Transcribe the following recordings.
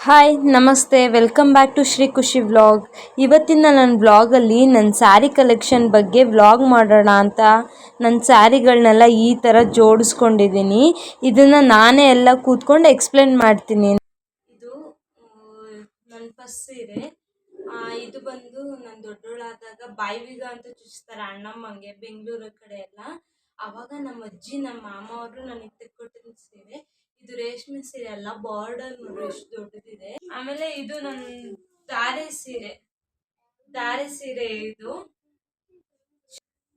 Hi ನಮಸ್ತೆ welcome back to Shri ಖುಷಿ vlog. ಇವತ್ತಿನ ನನ್ನ ವ್ಲಾಗಲ್ಲಿ ನನ್ನ ಸ್ಯಾರಿ ಕಲೆಕ್ಷನ್ ಬಗ್ಗೆ ವ್ಲಾಗ್ ಮಾಡೋಣ ಅಂತ ನನ್ನ ಸ್ಯಾರಿಗಳನ್ನೆಲ್ಲ ಈ ಥರ ಜೋಡಿಸ್ಕೊಂಡಿದ್ದೀನಿ. ಇದನ್ನು ನಾನೇ ಎಲ್ಲ ಕೂತ್ಕೊಂಡು ಎಕ್ಸ್ಪ್ಲೇನ್ ಮಾಡ್ತೀನಿ. ಇದು ನನ್ನ ಫಸ್ಟ್ ಸೀರೆ. ಇದು ಬಂದು ನನ್ನ ದೊಡ್ಡೋಳಾದಾಗ ಬಾಯಿವಿಗ ಅಂತ ಚುಚ್ತಾರೆ ಅಣ್ಣಮ್ಮಂಗೆ ಬೆಂಗಳೂರು ಕಡೆ ಎಲ್ಲ. ಆವಾಗ ನಮ್ಮ ಅಜ್ಜಿ ನಮ್ಮ ಮಾಮ ಅವರು ನನಗೆ ತೆಕ್ಕೊಟ್ಟಿದ್ದ ಸೀರೆ. ಇದು ರೇಷ್ಮೆ ಸೀರೆ ಅಲ್ಲ, ಬಾರ್ಡರ್ ನೋಡಿ ಎಷ್ಟು ದೊಡ್ಡದಿದೆ. ಆಮೇಲೆ ಇದು ನನ್ನ ಧಾರೆ ಸೀರೆ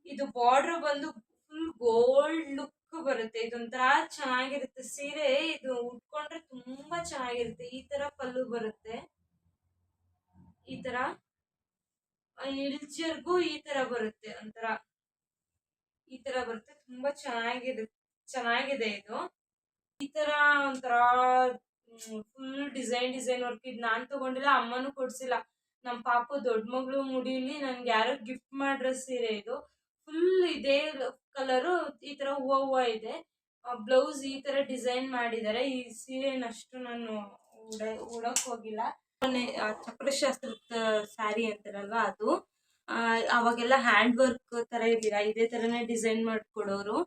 ಇದು ಬಾರ್ಡರ್ ಬಂದು ಫುಲ್ ಗೋಲ್ಡ್ ಲುಕ್ ಬರುತ್ತೆ. ಇದೊಂಥರ ಚೆನ್ನಾಗಿರುತ್ತೆ ಸೀರೆ. ಇದು ಉಟ್ಕೊಂಡ್ರೆ ತುಂಬಾ ಚೆನ್ನಾಗಿರುತ್ತೆ. ಈ ತರ ಪಲ್ಲು ಬರುತ್ತೆ, ಈ ತರ ಇಳ್ಜರ್ಗೂ ಈ ತರ ಬರುತ್ತೆ, ಈ ತರ ಬರುತ್ತೆ. ತುಂಬಾ ಚೆನ್ನಾಗಿದೆ ಇದು. ಈ ತರ ಒಂಥರ ಫುಲ್ ಡಿಸೈನ್ ವರ್ಕ್. ಇದು ನಾನ್ ತಗೊಂಡಿಲ್ಲ, ಅಮ್ಮನೂ ಕೊಡ್ಸಿಲ್ಲ. ನಮ್ಮ ಪಾಪು ದೊಡ್ಡ ಮಗಳು ಮುಡಿಲಿ ನನ್ಗೆ ಯಾರೋ ಗಿಫ್ಟ್ ಮಾಡ್ರ ಸೀರೆ ಇದು. ಫುಲ್ ಇದೇ ಕಲರು, ಈ ತರ ಹೂವ ಇದೆ. ಬ್ಲೌಸ್ ಈ ತರ ಡಿಸೈನ್ ಮಾಡಿದ್ದಾರೆ. ಈ ಸೀರೆನಷ್ಟು ನಾನು ಉಡಕ್ ಹೋಗಿಲ್ಲ. ಚಕ್ರಶಾಸ್ತ್ರದ ಸ್ಯಾರಿ ಅಂತಾರಲ್ವಾ ಅದು. ಅವಾಗೆಲ್ಲ ಹ್ಯಾಂಡ್ ವರ್ಕ್ ತರ ಇರ್ಲಿಲ್ಲ, ಇದೇ ತರನೇ ಡಿಸೈನ್ ಮಾಡ್ಕೊಡೋರು.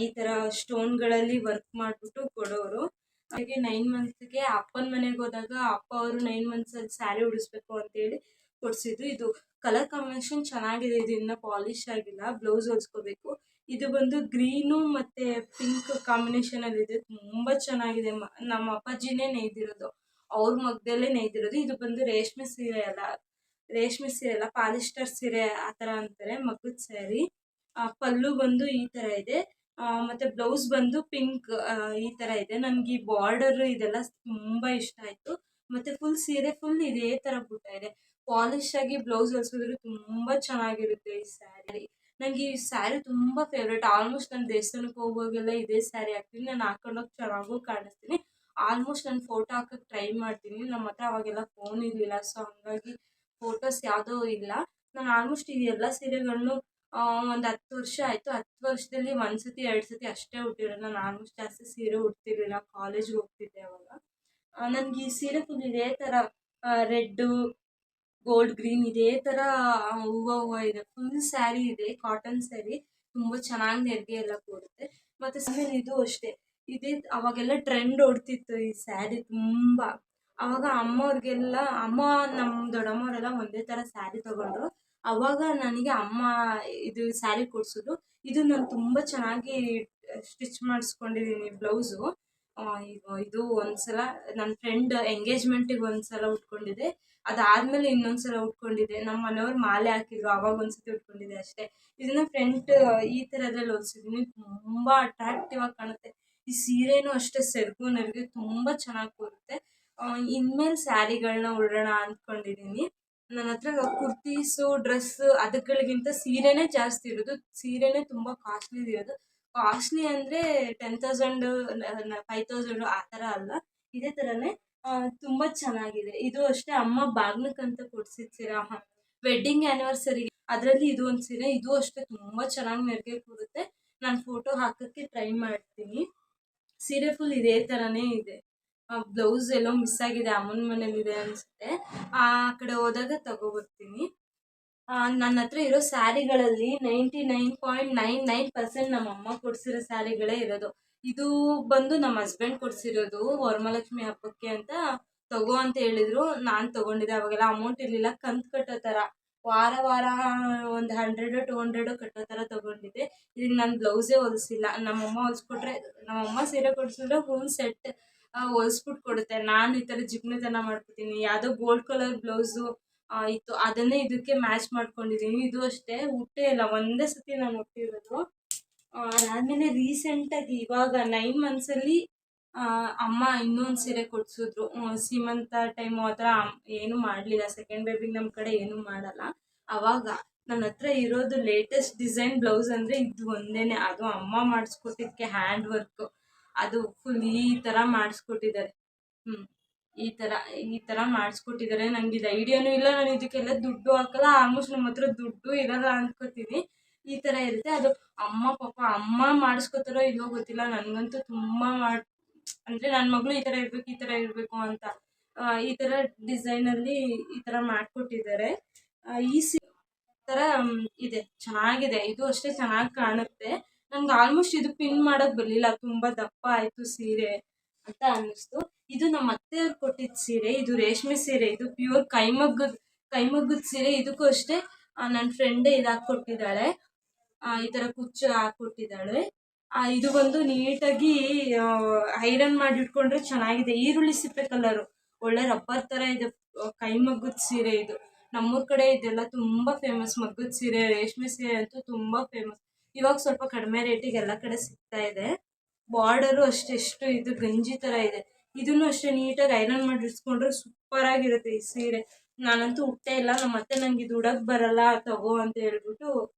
ಈ ತರ ಸ್ಟೋನ್ಗಳಲ್ಲಿ ವರ್ಕ್ ಮಾಡ್ಬಿಟ್ಟು ಕೊಡೋರು. ಹಾಗೆ 9 ಮಂತ್ಸ್ಗೆ ಅಪ್ಪನ ಮನೆಗೆ ಹೋದಾಗ ಅಪ್ಪ ಅವರು 9 ಮಂತ್ಸ್ ಅಲ್ಲಿ ಸ್ಯಾರಿ ಉಡಿಸ್ಬೇಕು ಅಂತೇಳಿ ಕೊಡ್ಸಿದ್ರು. ಇದು ಕಲರ್ ಕಾಂಬಿನೇಷನ್ ಚೆನ್ನಾಗಿದೆ. ಇದು ಇನ್ನ ಪಾಲಿಶ್ ಆಗಿಲ್ಲ, ಬ್ಲೌಸ್ ಹೊಲ್ಸ್ಕೋಬೇಕು. ಇದು ಬಂದು ಗ್ರೀನು ಮತ್ತೆ ಪಿಂಕ್ ಕಾಂಬಿನೇಷನ್ ಅಲ್ಲಿ ಇದೆ. ತುಂಬಾ ಚೆನ್ನಾಗಿದೆ. ನಮ್ಮ ಅಪ್ಪಾಜಿನೇ ನೇಯ್ದಿರೋದು, ಅವ್ರ ಮಗ್ದಲ್ಲೇ ನೇಯ್ದಿರೋದು. ಇದು ಬಂದು ರೇಷ್ಮೆ ಸೀರೆ ಅಲ್ಲ, ಪಾಲಿಸ್ಟರ್ ಸೀರೆ ಆತರ ಅಂತಾರೆ, ಮಗ್ಗದ ಸ್ಯಾರಿ. ಪಲ್ಲು ಬಂದು ಈ ತರ ಇದೆ. ಮತ್ತೆ ಬ್ಲೌಸ್ ಬಂದು ಪಿಂಕ್ ಈ ತರ ಇದೆ. ನನ್ಗೆ ಈ ಬಾರ್ಡರ್ ಇದೆಲ್ಲ ತುಂಬಾ ಇಷ್ಟ ಆಯ್ತು. ಮತ್ತೆ ಫುಲ್ ಸೀರೆ ಫುಲ್ ಇದೇ ತರ ಬುಟ್ಟ ಇದೆ. ಪಾಲಿಶ್ ಆಗಿ ಬ್ಲೌಸ್ ಹೊಲ್ಸಿದ್ರೆ ತುಂಬಾ ಚೆನ್ನಾಗಿರುತ್ತೆ ಈ ಸ್ಯಾರಿ. ನಂಗೆ ಈ ಸ್ಯಾರಿ ತುಂಬಾ ಫೇವ್ರೇಟ್. ಆಲ್ಮೋಸ್ಟ್ ನಾನು ದೇವಸ್ಥಾನಕ್ಕೆ ಹೋಗುವಾಗೆಲ್ಲ ಇದೇ ಸ್ಯಾರಿ ಹಾಕ್ತೀನಿ. ನಾನು ಹಾಕೊಂಡೋಗಿ ಚೆನ್ನಾಗೂ ಕಾಣಿಸ್ತೀನಿ. ಆಲ್ಮೋಸ್ಟ್ ನಾನು ಫೋಟೋ ಹಾಕಕ್ ಟ್ರೈ ಮಾಡ್ತೀನಿ. ನಮ್ಮ ಹತ್ರ ಅವಾಗೆಲ್ಲ ಫೋನ್ ಇರ್ಲಿಲ್ಲ, ಸೊ ಹಂಗಾಗಿ ಫೋಟೋಸ್ ಯಾವುದೂ ಇಲ್ಲ. ನಾನು ಆಲ್ಮೋಸ್ಟ್ ಈ ಎಲ್ಲ ಸೀರೆಗಳನ್ನು ಒಂದು 10 ವರ್ಷ ಆಯ್ತು. 10 ವರ್ಷದಲ್ಲಿ 1 ಸತಿ 2 ಸತಿ ಅಷ್ಟೇ ಉಟ್ಟಿರೋದು. ನಾನು ಆಲ್ಮೋಸ್ಟ್ ಜಾಸ್ತಿ ಸೀರೆ ಉಡ್ತಿರ್ಲಿಲ್ಲ, ಕಾಲೇಜ್ಗೆ ಹೋಗ್ತಿದ್ದೆ ಅವಾಗ. ನನ್ಗೆ ಈ ಸೀರೆ ಫುಲ್ ಇದೇ ತರ ರೆಡ್, ಗೋಲ್ಡ್, ಗ್ರೀನ್ ಇದೇ ತರ ಹೂವ ಇದೆ. ಫುಲ್ ಸ್ಯಾರಿ ಇದೆ, ಕಾಟನ್ ಸ್ಯಾರಿ. ತುಂಬಾ ಚೆನ್ನಾಗಿ ನೆರಿಗೆ ಎಲ್ಲ ಕೊಡುತ್ತೆ. ಮತ್ತೆ ಆಮೇಲೆ ಇದು ಅಷ್ಟೇ, ಇದೇ ಅವಾಗೆಲ್ಲ ಟ್ರೆಂಡ್ ಓಡ್ತಿತ್ತು ಈ ಸ್ಯಾರಿ ತುಂಬಾ. ಅವಾಗ ಅಮ್ಮ ನಮ್ಮ ದೊಡ್ಡಮ್ಮವರೆಲ್ಲ ಒಂದೇ ತರ ಸ್ಯಾರಿ ತಗೊಂಡ್ರು. ಅವಾಗ ನನಗೆ ಅಮ್ಮ ಇದು ಸ್ಯಾರಿ ಕೊಡ್ಸಿದ್ರು. ಇದು ನಾನು ತುಂಬಾ ಚೆನ್ನಾಗಿ ಸ್ಟಿಚ್ ಮಾಡಿಸ್ಕೊಂಡಿದ್ದೀನಿ ಬ್ಲೌಸು. ಇದು ಒಂದ್ಸಲ ನನ್ನ ಫ್ರೆಂಡ್ ಎಂಗೇಜ್ಮೆಂಟಿಗೆ ಒಂದ್ಸಲ ಉಟ್ಕೊಂಡಿದ್ದೆ. ಅದಾದ್ಮೇಲೆ ಇನ್ನೊಂದ್ಸಲ ಉಟ್ಕೊಂಡಿದ್ದೆ. ನಮ್ಮ ಮನೆಯವ್ರು ಮಾಲೆ ಹಾಕಿದ್ರು, ಅವಾಗ ಒಂದ್ಸತಿ ಉಟ್ಕೊಂಡಿದ್ದೆ ಅಷ್ಟೇ. ಇದನ್ನ ಫ್ರಂಟ್ ಈ ತರದ್ರಲ್ಲಿ ಹೊಲ್ಸಿದ್ದೀನಿ. ತುಂಬಾ ಅಟ್ರಾಕ್ಟಿವ್ ಆಗಿ ಕಾಣುತ್ತೆ. ಈ ಸೀರೆನೂ ಅಷ್ಟೇ, ಸೆರಗು ನೆರಿಗೆ ತುಂಬಾ ಚೆನ್ನಾಗಿ ಬರುತ್ತೆ. ಇನ್ಮೇಲೆ ಸ್ಯಾರಿಗಳನ್ನ ಉಡೋಣ ಅಂದ್ಕೊಂಡಿದ್ದೀನಿ. ನನ್ನ ಹತ್ರ ಕುರ್ತೀಸು, ಡ್ರೆಸ್ ಅದಕ್ಗಳಿಗಿಂತ ಸೀರೆನೇ ಜಾಸ್ತಿ ಇರೋದು. ಸೀರೆನೇ ತುಂಬಾ ಕಾಸ್ಟ್ಲಿ ಇರೋದು. ಕಾಸ್ಟ್ಲಿ ಅಂದ್ರೆ 10,000 5,000 ಆ ಥರ ಅಲ್ಲ, ಇದೇ ಥರನೇ ತುಂಬ ಚೆನ್ನಾಗಿದೆ. ಇದು ಅಷ್ಟೇ ಅಮ್ಮ ಬಾಗ್ನಕ್ಕಂತ ಕೊಡ್ಸಿದ ಸೀರೆ. ವೆಡ್ಡಿಂಗ್ ಆ್ಯನಿವರ್ಸರಿ ಅದರಲ್ಲಿ ಇದು ಒಂದು ಸೀರೆ. ಇದು ಅಷ್ಟೇ ತುಂಬ ಚೆನ್ನಾಗಿ ನೆರಿಗೆ ಕೂರುತ್ತೆ. ನಾನು ಫೋಟೋ ಹಾಕೋಕ್ಕೆ ಟ್ರೈ ಮಾಡ್ತೀನಿ. ಸೀರೆ ಫುಲ್ ಇದೇ ಥರನೇ ಇದೆ. ಬ್ಲೌಸ್ ಎಲ್ಲೋ ಮಿಸ್ ಆಗಿದೆ, ಅಮ್ಮನ ಮನೇಲಿದೆ ಅನಿಸುತ್ತೆ. ಆ ಕಡೆ ಹೋದಾಗ ತಗೋಬರ್ತೀನಿ. ನನ್ನ ಹತ್ರ ಇರೋ ಸ್ಯಾರಿಗಳಲ್ಲಿ 99.99% ನಮ್ಮ ಅಮ್ಮ ಕೊಡಿಸಿರೋ ಸ್ಯಾರಿಗಳೇ ಇರೋದು. ಇದು ಬಂದು ನಮ್ಮ ಹಸ್ಬೆಂಡ್ ಕೊಡಿಸಿರೋದು ವರಮಹಾಲಕ್ಷ್ಮಿ ಹಬ್ಬಕ್ಕೆ ಅಂತ ತಗೋ ಅಂತ ಹೇಳಿದ್ರು. ನಾನು ತಗೊಂಡಿದ್ದೆ. ಅವಾಗೆಲ್ಲ ಅಮೌಂಟ್ ಇರಲಿಲ್ಲ, ಕಂತು ಕಟ್ಟೋ ಥರ ವಾರ ಒಂದು 100-200 ಕಟ್ಟೋ ಥರ ತಗೊಂಡಿದ್ದೆ. ಇದಕ್ಕೆ ನಾನು ಬ್ಲೌಸೇ ಹೊಲಿಸಿಲ್ಲ. ನಮ್ಮಮ್ಮ ಹೊಲಿಸ್ಕೊಟ್ರೆ, ನಮ್ಮಮ್ಮ ಸೀರೆ ಕೊಡಿಸಿದ್ರೆ ಫುಲ್ ಸೆಟ್ ಹೊಲಿಸ್ಬಿಟ್ಟು ಕೊಡುತ್ತೆ. ನಾನು ಈ ಥರ ಜಿಗ್ನೆತನ ಮಾಡ್ಕೊತೀನಿ. ಯಾವುದೋ ಗೋಲ್ಡ್ ಕಲರ್ ಬ್ಲೌಸು ಇತ್ತು, ಅದನ್ನೇ ಇದಕ್ಕೆ ಮ್ಯಾಚ್ ಮಾಡ್ಕೊಂಡಿದ್ದೀನಿ. ಇದು ಅಷ್ಟೇ ಉಟ್ಟೇ ಇಲ್ಲ, ಒಂದೇ ಸತಿ ನಾನು ಉಟ್ಟಿರೋದು. ಅದಾದಮೇಲೆ ರೀಸೆಂಟಾಗಿ ಇವಾಗ 9 ಮಂತ್ಸಲ್ಲಿ ಅಮ್ಮ ಇನ್ನೊಂದು ಸೀರೆ ಕೊಡಿಸಿದ್ರು. ಸೀಮಂತ ಟೈಮು ಆ ಥರ ಏನೂ ಮಾಡಲಿಲ್ಲ. ಸೆಕೆಂಡ್ ಬೇಬಿಗೆ ನಮ್ಮ ಕಡೆ ಏನೂ ಮಾಡಲ್ಲ. ಆವಾಗ ನನ್ನ ಹತ್ರ ಇರೋದು ಲೇಟೆಸ್ಟ್ ಡಿಸೈನ್ ಬ್ಲೌಸ್ ಅಂದರೆ ಇದು ಒಂದೇನೆ. ಅದು ಅಮ್ಮ ಮಾಡಿಸ್ಕೊಟ್ಟಿದ್ದಕ್ಕೆ ಹ್ಯಾಂಡ್ ವರ್ಕು. ಅದು ಫುಲ್ ಈ ಥರ ಮಾಡಿಸ್ಕೊಟ್ಟಿದ್ದಾರೆ. ಈ ಥರ ಮಾಡಿಸ್ಕೊಟ್ಟಿದ್ದಾರೆ. ನನಗೆ ಇದು ಐಡಿಯಾನೂ ಇಲ್ಲ, ನಾನು ಇದಕ್ಕೆಲ್ಲ ದುಡ್ಡು ಹಾಕಲ್ಲ. ಆಲ್ಮೋಸ್ಟ್ ನಮ್ಮ ಹತ್ರ ದುಡ್ಡು ಇರಲ್ಲ ಅಂದ್ಕೋತೀನಿ. ಈ ಥರ ಇರುತ್ತೆ. ಅದು ಅಮ್ಮ ಮಾಡಿಸ್ಕೊತಾರೋ ಇಲ್ಲವೋ ಗೊತ್ತಿಲ್ಲ. ನನಗಂತೂ ತುಂಬ ಅಂದರೆ ನನ್ನ ಮಗಳು ಈ ಥರ ಇರಬೇಕು ಅಂತ ಈ ತರ ಡಿಸೈನ್ ಅಲ್ಲಿ ಈ ತರ ಮಾಡ್ಕೊಟ್ಟಿದ್ದಾರೆ. ಈ ತರ ಇದೆ, ಚೆನ್ನಾಗಿದೆ. ಇದು ಅಷ್ಟೇ ಚೆನ್ನಾಗಿ ಕಾಣುತ್ತೆ. ನನ್ಗೆ ಆಲ್ಮೋಸ್ಟ್ ಇದು ಪಿನ್ ಮಾಡಕ್ ಬರ್ಲಿಲ್ಲ, ತುಂಬಾ ದಪ್ಪ ಆಯ್ತು ಸೀರೆ ಅಂತ ಅನ್ನಿಸ್ತು. ಇದು ನಮ್ಮ ಅತ್ತೆಯವ್ರು ಕೊಟ್ಟಿದ್ ಸೀರೆ, ಇದು ರೇಷ್ಮೆ ಸೀರೆ, ಇದು ಪ್ಯೂರ್ ಕೈಮಗ್ಗದ ಸೀರೆ. ಇದಕ್ಕೂ ಅಷ್ಟೇ ನನ್ನ ಫ್ರೆಂಡ್ ಇದಾಕೊಟ್ಟಿದ್ದಾಳೆ, ಈ ತರ ಕುಚ್ಚು ಹಾಕೊಟ್ಟಿದ್ದಾಳೆ. ಇದು ಬಂದು ನೀಟಾಗಿ ಐರನ್ ಮಾಡಿ ಇಟ್ಕೊಂಡ್ರೆ ಚೆನ್ನಾಗಿದೆ. ಈರುಳ್ಳಿ ಸಿಪ್ಪೆ ಕಲರು, ಒಳ್ಳೆ ರಬ್ಬರ್ ತರ ಇದೆ. ಕೈಮಗ್ಗದ ಸೀರೆ ಇದು. ನಮ್ಮೂರ್ ಕಡೆ ಇದೆಲ್ಲ ತುಂಬಾ ಫೇಮಸ್. ಮಗ್ಗದ ಸೀರೆ, ರೇಷ್ಮೆ ಸೀರೆ ಅಂತೂ ತುಂಬಾ ಫೇಮಸ್. ಇವಾಗ ಸ್ವಲ್ಪ ಕಡಿಮೆ ರೇಟಿಗೆ ಎಲ್ಲ ಕಡೆ ಸಿಗ್ತಾ ಇದೆ. ಬಾರ್ಡರು ಅಷ್ಟೇ ಎಷ್ಟು ಇದು ಗಂಜಿ ತರ ಇದೆ. ಇದನ್ನು ಅಷ್ಟೇ ನೀಟಾಗಿ ಐರನ್ ಮಾಡಿ ಇಡ್ಸ್ಕೊಂಡ್ರೆ ಸೂಪರ್ ಆಗಿರುತ್ತೆ ಈ ಸೀರೆ. ನಾನಂತೂ ಉಟ್ಟೇ ಇಲ್ಲ. ನಮ್ಮ ಅತ್ತೆ ನಂಗೆ ಇದು ಉಡಕ್ ಬರಲ್ಲ ತಗೋ ಅಂತ ಹೇಳ್ಬಿಟ್ಟು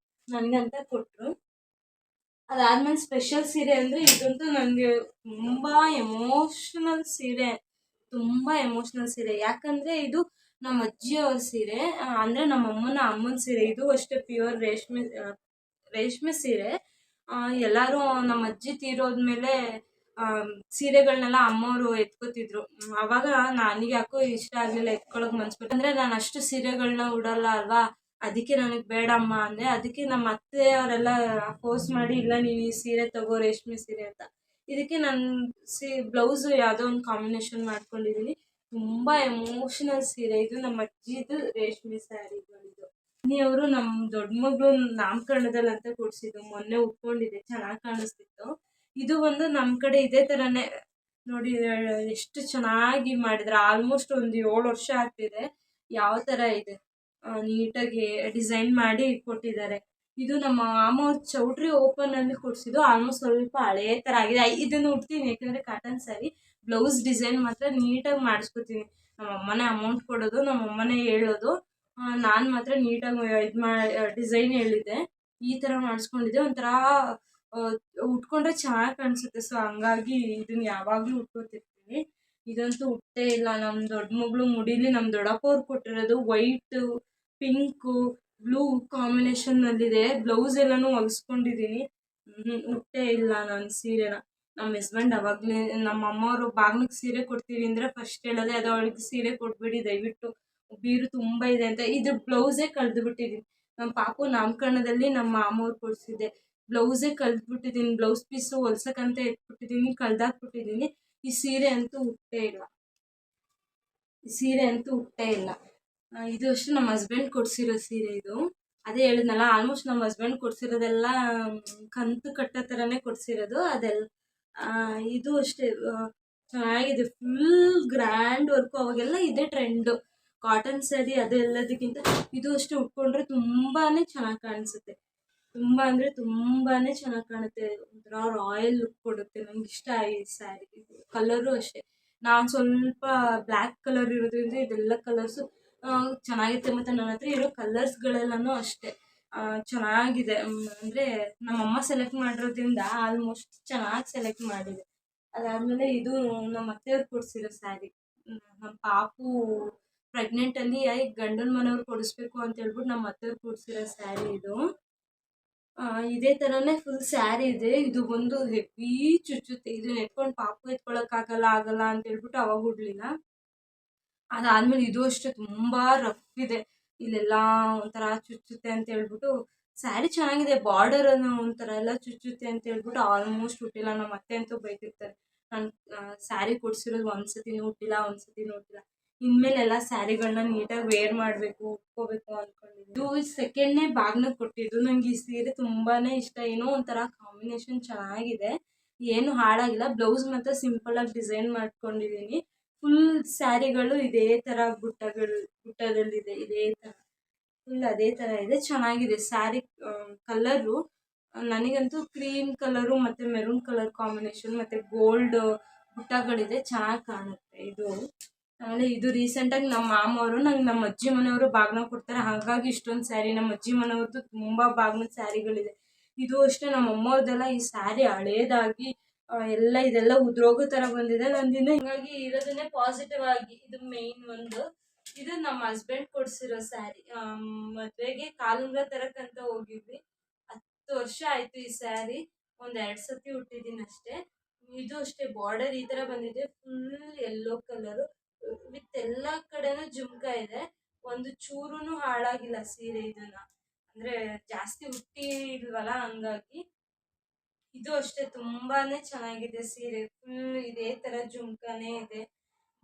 ನನ್ಗಂತ ಕೊಟ್ರು. ಅದಾದ್ಮೇಲೆ ಸ್ಪೆಷಲ್ ಸೀರೆ ಅಂದ್ರೆ ಇದಂತೂ ನನಗೆ ತುಂಬಾ ಎಮೋಷನಲ್ ಸೀರೆ, ತುಂಬಾ ಎಮೋಷನಲ್ ಸೀರೆ. ಯಾಕಂದ್ರೆ ಇದು ನಮ್ಮ ಅಜ್ಜಿಯವ್ರ ಸೀರೆ, ಅಂದ್ರೆ ನಮ್ಮ ಅಮ್ಮನ ಸೀರೆ. ಇದು ಅಷ್ಟೇ ಪ್ಯೂರ್ ರೇಷ್ಮೆ ಸೀರೆ. ಎಲ್ಲಾರು ನಮ್ಮ ಅಜ್ಜಿ ತೀರೋದ್ಮೇಲೆ ಸೀರೆಗಳನ್ನೆಲ್ಲ ಅಮ್ಮವರು ಎತ್ಕೋತಿದ್ರು. ಅವಾಗ ನನಗೆ ಯಾಕೋ ಇಷ್ಟ ಆಗ್ಲಿಲ್ಲ, ಎತ್ಕೊಳಕ್ ಮನ್ಸ್ಬಿಟ್ಟು. ಅಂದ್ರೆ ನಾನು ಅಷ್ಟು ಸೀರೆಗಳನ್ನ ಉಡಲ್ಲ ಅಲ್ವಾ, ಅದಕ್ಕೆ ನನಗೆ ಬೇಡಮ್ಮ ಅಂದೆ. ಅದಕ್ಕೆ ನಮ್ಮ ಅತ್ತೆ ಅವರೆಲ್ಲ ಫೋರ್ಸ್ ಮಾಡಿ, ಇಲ್ಲ ನೀನು ಈ ಸೀರೆ ತಗೋ ರೇಷ್ಮೆ ಸೀರೆ ಅಂತ. ಇದಕ್ಕೆ ನಾನು ಬ್ಲೌಸ್ ಯಾವುದೋ ಒಂದು ಕಾಂಬಿನೇಷನ್ ಮಾಡ್ಕೊಂಡಿದ್ದೀನಿ. ತುಂಬಾ ಎಮೋಷನಲ್ ಸೀರೆ ಇದು. ನಮ್ಮ ಅಜ್ಜಿದು ರೇಷ್ಮೆ ಸ್ಯಾರಿಗಳಿದು. ಅವರು ನಮ್ಮ ದೊಡ್ಡ ಮಗಳು ನಾಮಕರಣದಲ್ಲಿ ಅಂತ ಕೊಡ್ಸಿದ್ದು, ಮೊನ್ನೆ ಉಟ್ಕೊಂಡಿದ್ದೆ, ಚೆನ್ನಾಗಿ ಕಾಣಿಸ್ತಿತ್ತು. ಇದು ಒಂದು ನಮ್ಮ ಕಡೆ ಇದೇ ತರನೇ ನೋಡಿ ಎಷ್ಟು ಚೆನ್ನಾಗಿ ಮಾಡಿದ್ರೆ. ಆಲ್ಮೋಸ್ಟ್ ಒಂದು 7 ವರ್ಷ ಆಗ್ತಿದೆ. ಯಾವ ತರ ಇದೆ, ನೀಟಾಗಿ ಡಿಸೈನ್ ಮಾಡಿ ಕೊಟ್ಟಿದ್ದಾರೆ. ಇದು ನಮ್ಮ ಮಾಮ ಚೌಟ್ರಿ ಓಪನ್ ಅಲ್ಲಿ ಕೊಡ್ಸಿದ್ದು. ಆಲ್ಮೋಸ್ಟ್ ಸ್ವಲ್ಪ ಹಳೇ ತರ ಆಗಿದೆ. ಇದನ್ನು ಉಡ್ತೀನಿ ಯಾಕಂದ್ರೆ ಕಾಟನ್ ಸ್ಯಾರಿ. ಬ್ಲೌಸ್ ಡಿಸೈನ್ ಮಾತ್ರ ನೀಟಾಗಿ ಮಾಡಿಸ್ಕೊತೀನಿ. ನಮ್ಮ ಅಮ್ಮನೇ ಅಮೌಂಟ್ ಕೊಡೋದು, ನಮ್ಮ ಅಮ್ಮನೇ ಹೇಳೋದು. ನಾನು ಮಾತ್ರ ನೀಟಾಗಿ ಡಿಸೈನ್ ಹೇಳಿದ್ದೆ, ಈ ತರ ಮಾಡಿಸ್ಕೊಂಡಿದ್ದೆ. ಒಂಥರ ಉಟ್ಕೊಂಡ್ರೆ ಚೆನ್ನಾಗಿ ಕಾಣಿಸುತ್ತೆ. ಸೊ ಹಂಗಾಗಿ ಇದನ್ನ ಯಾವಾಗ್ಲೂ ಉಟ್ಕೋತಿರ್ತೀನಿ. ಇದಂತೂ ಉಟ್ಟೇ ಇಲ್ಲ. ನಮ್ಮ ದೊಡ್ಡ ಮಗಳು ಮುಡಿಲಿ ನಮ್ಮ ದೊಡ್ಡಪ್ಪ ಅವ್ರು ಕೊಟ್ಟಿರೋದು. ವೈಟ್, ಪಿಂಕು, ಬ್ಲೂ ಕಾಂಬಿನೇಷನ್ ನಲ್ಲಿದೆ. ಬ್ಲೌಸ್ ಎಲ್ಲಾನು ಹೊಲಿಸ್ಕೊಂಡಿದ್ದೀನಿ. ಉಟ್ಟೇ ಇಲ್ಲ ನಾನು ಸೀರೆನ. ನಮ್ಮ ಹಸ್ಬೆಂಡ್ ಅವಾಗ್ಲೇ, ನಮ್ಮ ಅಮ್ಮವರು ಬಾಗ್ನಕ್ಕೆ ಸೀರೆ ಕೊಡ್ತೀವಿ ಅಂದ್ರೆ ಫಸ್ಟ್ ಹೇಳೋದೆ ಅದು, ಅವಳಿಗೆ ಸೀರೆ ಕೊಡ್ಬೇಡಿ ದಯವಿಟ್ಟು, ಬೀರು ತುಂಬಾ ಇದೆ ಅಂತ. ಇದು ಬ್ಲೌಸೇ ಕಳೆದು ಬಿಟ್ಟಿದ್ದೀನಿ. ನಮ್ಮ ಪಾಪು ನಾಮಕರಣದಲ್ಲಿ ನಮ್ಮ ಮಾಮವ್ರು ಕೊಡಿಸಿದ್ದೆ, ಬ್ಲೌಸೇ ಕಳೆದ್ಬಿಟ್ಟಿದ್ದೀನಿ. Blouse piece ಹೊಲ್ಸಕ್ಕಂತ ಎತ್ಬಿಟ್ಟಿದ್ದೀನಿ, ಕಳ್ದಾಕ್ಬಿಟ್ಟಿದ್ದೀನಿ. ಈ ಸೀರೆ ಅಂತೂ ಉಟ್ಟೇ ಇಲ್ಲ. ಇದು ಅಷ್ಟು ನಮ್ಮ ಹಸ್ಬೆಂಡ್ ಕೊಡ್ಸಿರೋ ಸೀರೆ ಇದು. ಅದೇ ಹೇಳಿದ್ನಲ್ಲ, ಆಲ್ಮೋಸ್ಟ್ ನಮ್ಮ ಹಸ್ಬೆಂಡ್ ಕೊಡ್ಸಿರೋದೆಲ್ಲ ಕಂತು ಕಟ್ಟೋ ಥರನೇ ಕೊಡ್ಸಿರೋದು ಅದೆಲ್ಲ. ಇದು ಅಷ್ಟೇ ಚೆನ್ನಾಗಿದೆ. Full grand work. ಅವಾಗೆಲ್ಲ ಇದೇ ಟ್ರೆಂಡು, ಕಾಟನ್ ಸ್ಯಾರಿ ಅದೆಲ್ಲದಕ್ಕಿಂತ ಇದು ಅಷ್ಟೇ ಉಟ್ಕೊಂಡ್ರೆ ತುಂಬಾ ಚೆನ್ನಾಗಿ ಕಾಣಿಸುತ್ತೆ. ತುಂಬ ಅಂದರೆ ತುಂಬಾ ಚೆನ್ನಾಗಿ ಕಾಣುತ್ತೆ. ಒಂಥರ ರಾಯಲ್ ಲುಕ್ ಕೊಡುತ್ತೆ. ನಂಗೆ ಇಷ್ಟ ಈ ಸ್ಯಾರಿ. ಕಲರು ಅಷ್ಟೇ, ನಾನು ಸ್ವಲ್ಪ ಬ್ಲ್ಯಾಕ್ ಕಲರ್ ಇರೋದ್ರಿಂದ ಇದೆಲ್ಲ ಕಲರ್ಸು ಚೆನ್ನಾಗಿರುತ್ತೆ. ಮತ್ತು ನನ್ನ ಹತ್ರ ಇರೋ ಕಲರ್ಸ್ಗಳೆಲ್ಲನೂ ಅಷ್ಟೇ ಚೆನ್ನಾಗಿದೆ. ಅಂದರೆ ನಮ್ಮಮ್ಮ ಸೆಲೆಕ್ಟ್ ಮಾಡಿರೋದ್ರಿಂದ ಆಲ್ಮೋಸ್ಟ್ ಚೆನ್ನಾಗಿ ಸೆಲೆಕ್ಟ್ ಮಾಡಿದೆ. ಅದಾದಮೇಲೆ ಇದು ನಮ್ಮ ಅತ್ತೆಯವ್ರು ಕೊಡಿಸಿರೋ ಸ್ಯಾರಿ. ನಮ್ಮ ಪಾಪು ಪ್ರೆಗ್ನೆಂಟಲ್ಲಿ ಗಂಡನ ಮನೆಯವ್ರು ಕೊಡಿಸ್ಬೇಕು ಅಂತ ಹೇಳ್ಬಿಟ್ಟು ನಮ್ಮ ಅತ್ತೆಯವ್ರು ಕೊಡಿಸಿರೋ ಸ್ಯಾರಿ ಇದು. ಇದೇ ಥರನೇ ಫುಲ್ ಸ್ಯಾರಿ ಇದೆ. ಇದು ಒಂದು ಹೆವಿ ಚುಚ್ಚುತ್ತೆ. ಇದನ್ನ ಎತ್ಕೊಂಡು ಪಾಪು ಆಗಲ್ಲ ಅಂತ ಹೇಳ್ಬಿಟ್ಟು ಅವಾಗ ಉಡ್ಲಿಲ್ಲ. ಅದಾದ್ಮೇಲೆ ಇದು ಅಷ್ಟೇ ತುಂಬ ರಫ್ ಇದೆ. ಇಲ್ಲೆಲ್ಲ ಒಂಥರ ಚುಚ್ಚುತ್ತೆ ಅಂತ ಹೇಳ್ಬಿಟ್ಟು, ಸ್ಯಾರಿ ಚೆನ್ನಾಗಿದೆ, ಬಾರ್ಡರ್ ಒಂಥರ ಎಲ್ಲ ಚುಚ್ಚುತ್ತೆ ಅಂತ ಹೇಳ್ಬಿಟ್ಟು ಆಲ್ಮೋಸ್ಟ್ ಉಟ್ಟಿಲ್ಲ. ನಮ್ಮ ಅತ್ತೆ ಅಂತೂ ಬೈತಿರ್ತಾರೆ, ನಾನು ಸ್ಯಾರಿ ಕೊಡ್ಸಿರೋದು ಒಂದ್ಸತಿನೂ ಉಟ್ಟಿಲ್ಲ. ಇನ್ಮೇಲೆಲ್ಲ ಸ್ಯಾರಿಗಳನ್ನ ನೀಟಾಗಿ ವೇರ್ ಮಾಡಬೇಕು, ಉಟ್ಕೋಬೇಕು ಅಂದ್ಕೊಂಡಿದ್ದೀನಿ. ಇದು ಸೆಕೆಂಡ್ನೇ ಬಾಗ್ನಕ್ಕೆ ಕೊಟ್ಟಿದ್ದು. ನಂಗೆ ಈ ಸೀರೆ ತುಂಬಾ ಇಷ್ಟ. ಏನೋ ಒಂಥರ ಕಾಂಬಿನೇಷನ್ ಚೆನ್ನಾಗಿದೆ, ಏನು ಹಾಳಾಗಿಲ್ಲ. ಬ್ಲೌಸ್ ಮಾತ್ರ ಸಿಂಪಲಾಗಿ ಡಿಸೈನ್ ಮಾಡ್ಕೊಂಡಿದ್ದೀನಿ. ಫುಲ್ ಸ್ಯಾರಿಗಳು ಇದೇ ಥರ ಬುಟ್ಟದಲ್ಲಿದೆ, ಇದೇ ಥರ ಫುಲ್ ಅದೇ ಥರ ಇದೆ. ಚೆನ್ನಾಗಿದೆ ಸ್ಯಾರಿ. ಕಲರು ನನಗಂತೂ ಕ್ರೀಮ್ ಕಲರು ಮತ್ತು ಮೆರೂನ್ ಕಲರ್ ಕಾಂಬಿನೇಷನ್ ಮತ್ತು ಗೋಲ್ಡ್ ಬುಟ್ಟಗಳಿದೆ, ಚೆನ್ನಾಗಿ ಕಾಣುತ್ತೆ ಇದು. ಆಮೇಲೆ ಇದು ರೀಸೆಂಟಾಗಿ ನಮ್ಮ ಮಾಮವರು ನಂಗೆ ನಮ್ಮ ಅಜ್ಜಿ ಮನೆಯವರು ಬಾಗ್ನ ಕೊಡ್ತಾರೆ, ಹಾಗಾಗಿ ಇಷ್ಟೊಂದು ಸ್ಯಾರಿ. ನಮ್ಮ ಅಜ್ಜಿ ಮನೆಯವ್ರದ್ದು ತುಂಬ ಬಾಗ್ನದ ಸ್ಯಾರಿಗಳಿದೆ. ಇದು ಅಷ್ಟೇ ನಮ್ಮ ಅಮ್ಮವ್ರದ್ದೆಲ್ಲ ಈ ಸ್ಯಾರಿ ಹಳೇದಾಗಿ ಇದೆಲ್ಲ ಉದ್ರೋಗೋ ಥರ ಬಂದಿದೆ. ನಂದಿನ ಹಿಂಗಾಗಿ ಇರೋದನ್ನೇ ಪಾಸಿಟಿವ್ ಆಗಿ, ಇದು ಮೇಯ್ನ್ ಒಂದು. ಇದು ನಮ್ಮ ಹಸ್ಬೆಂಡ್ ಕೊಡಿಸಿರೋ ಸ್ಯಾರಿ. ಮದುವೆಗೆ ಕಾಲುಂಗ್ರ ತರಕ್ಕಂತ ಹೋಗಿದ್ವಿ. 10 ವರ್ಷ ಆಯಿತು ಈ ಸ್ಯಾರಿ. 1-2 ಸತಿ ಉಟ್ಟಿದ್ದೀನಿ ಅಷ್ಟೇ. ಇದು ಅಷ್ಟೇ ಬಾರ್ಡರ್ ಈ ಥರ ಬಂದಿದೆ, ಫುಲ್ ಯೆಲ್ಲೋ ಕಲರು ವಿತ್ ಎಲ್ಲಾ ಕಡೆನೂ ಜುಮ್ಕ ಇದೆ. ಒಂದು ಚೂರುನು ಹಾಳಾಗಿಲ್ಲ ಸೀರೆ ಇದನ್ನ. ಅಂದ್ರೆ ಜಾಸ್ತಿ ಹುಟ್ಟಿ ಇಲ್ವಲ್ಲ, ಹಂಗಾಗಿ. ಇದು ಅಷ್ಟೇ ತುಂಬಾನೇ ಚೆನ್ನಾಗಿದೆ ಸೀರೆ. ಫುಲ್ ಇದೇ ತರ ಜುಮ್ಕಾನೇ ಇದೆ.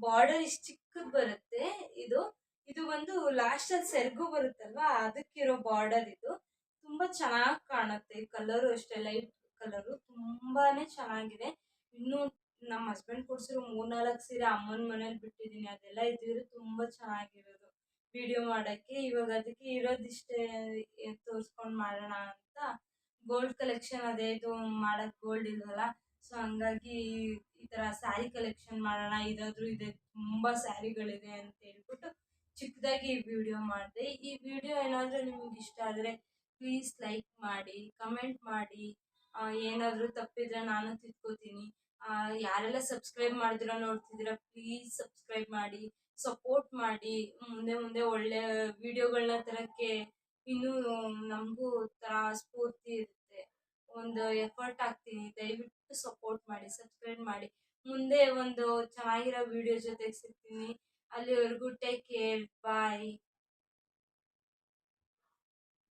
ಬಾರ್ಡರ್ ಇಷ್ಟು ಚಿಕ್ಕದ್ ಬರುತ್ತೆ. ಇದು ಇದು ಒಂದು ಲಾಸ್ಟ್ ಅಲ್ಲಿ ಸೆರಗು ಬರುತ್ತಲ್ವಾ, ಅದಕ್ಕಿರೋ ಬಾರ್ಡರ್ ಇದು. ತುಂಬಾ ಚೆನ್ನಾಗಿ ಕಾಣುತ್ತೆ. ಕಲರು ಅಷ್ಟೇ ಲೈಟ್ ಕಲರು, ತುಂಬಾನೇ ಚೆನ್ನಾಗಿದೆ. ಇನ್ನು ನಮ್ಮ ಹಸ್ಬೆಂಡ್ ಕೊಡ್ಸಿರೋ 3-4 ಸೀರೆ ಅಮ್ಮನ ಮನೇಲಿ ಬಿಟ್ಟಿದೀನಿ. ಅದೆಲ್ಲ ಇದ್ದಿದ್ರೆ ತುಂಬಾ ಚೆನ್ನಾಗಿರೋದು ವಿಡಿಯೋ ಮಾಡಕ್ಕೆ. ಇವಾಗ ಅದಕ್ಕೆ ಇರೋದಿಷ್ಟೇ ತೋರ್ಸ್ಕೊಂಡ್ ಮಾಡೋಣ ಅಂತ. ಗೋಲ್ಡ್ ಕಲೆಕ್ಷನ್ ಅದೇ ಇದು ಮಾಡಕ್ ಗೋಲ್ಡ್ ಇಲ್ವಲ್ಲ, ಸೊ ಹಂಗಾಗಿ ಈ ತರ ಸ್ಯಾರಿ ಕಲೆಕ್ಷನ್ ಮಾಡೋಣ, ಇದಾದ್ರೂ ಇದೆ ತುಂಬಾ ಸ್ಯಾರಿಗಳಿದೆ ಅಂತ ಹೇಳ್ಬಿಟ್ಟು ಚಿಕ್ಕದಾಗಿ ಈ ವಿಡಿಯೋ ಮಾಡಿದೆ. ಈ ವಿಡಿಯೋ ಏನಾದ್ರೂ ನಿಮ್ಗೆ ಇಷ್ಟ ಆದ್ರೆ ಪ್ಲೀಸ್ ಲೈಕ್ ಮಾಡಿ, ಕಮೆಂಟ್ ಮಾಡಿ. ಏನಾದ್ರೂ ತಪ್ಪಿದ್ರೆ ನಾನು ತಿದ್ಕೋತೀನಿ. ಯಾರೆಲ್ಲ ಸಬ್ಸ್ಕ್ರೈಬ್ ಮಾಡಿದಿರೋ ನೋಡ್ತಿದ್ದೀರಾ, ಪ್ಲೀಸ್ ಸಬ್ಸ್ಕ್ರೈಬ್ ಮಾಡಿ, ಸಪೋರ್ಟ್ ಮಾಡಿ. ಮುಂದೆ ಮುಂದೆ ಒಳ್ಳೆ ವಿಡಿಯೋಗಳನ್ನ ತರಕ್ಕೆ ಇನ್ನೂ ನಮಗೂ ತರ ಸ್ಫೂರ್ತಿ ಇರುತ್ತೆ. ಒಂದು ಎಫರ್ಟ್ ಹಾಕ್ತೀನಿ. ದಯವಿಟ್ಟು ಸಪೋರ್ಟ್ ಮಾಡಿ, ಸಬ್ಸ್ಕ್ರೈಬ್ ಮಾಡಿ. ಮುಂದೆ ಒಂದು ಚೆನ್ನಾಗಿರೋ ವಿಡಿಯೋ ಜೊತೆಗೆ ಸಿಗ್ತೀನಿ. ಅಲ್ಲಿವರೆಗೂ ಟೇಕ್ ಕೇರ್, ಬಾಯ್.